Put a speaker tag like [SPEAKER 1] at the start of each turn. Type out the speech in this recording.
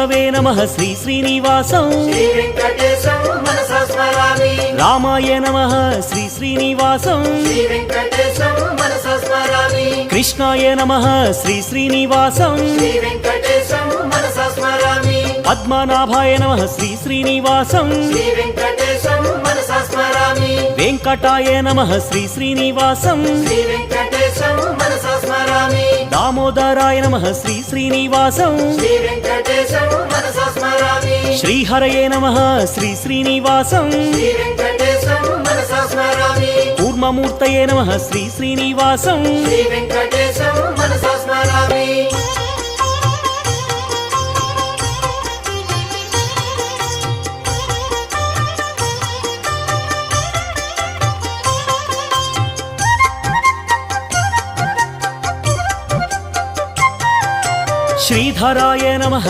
[SPEAKER 1] वे नमः श्री श्रीनिवासं
[SPEAKER 2] श्री वेंकटेशं मनसा स्मरामि।
[SPEAKER 1] रामाय नमः श्री श्रीनिवासं
[SPEAKER 2] श्री वेंकटेशं मनसा स्मरामि।
[SPEAKER 1] कृष्णाय नमः श्री श्रीनिवासं
[SPEAKER 2] श्री वेंकटेशं मनसा स्मरामि।
[SPEAKER 1] पद्मनाभाय नमः श्री श्रीनिवासं
[SPEAKER 2] श्री वेंकटेशं मनसा स्मरामि।
[SPEAKER 1] वेंकटाय नमः श्री श्रीनिवासं
[SPEAKER 2] श्री वेंकटेशं मनसा स्मरामि।
[SPEAKER 1] दामोदराय नमः श्री श्रीनिवासं
[SPEAKER 2] श्री वेंकटेशं मनसा स्मरामि।
[SPEAKER 1] श्रीहरये नमः श्री श्रीनिवासं
[SPEAKER 2] श्री वेंकटेशं मनसा स्मरामि।
[SPEAKER 1] कूर्ममूर्तये नमः श्री श्रीनिवासं
[SPEAKER 2] श्री वेंकटेशं मनसा स्मरामि।
[SPEAKER 1] श्रीधराय नमः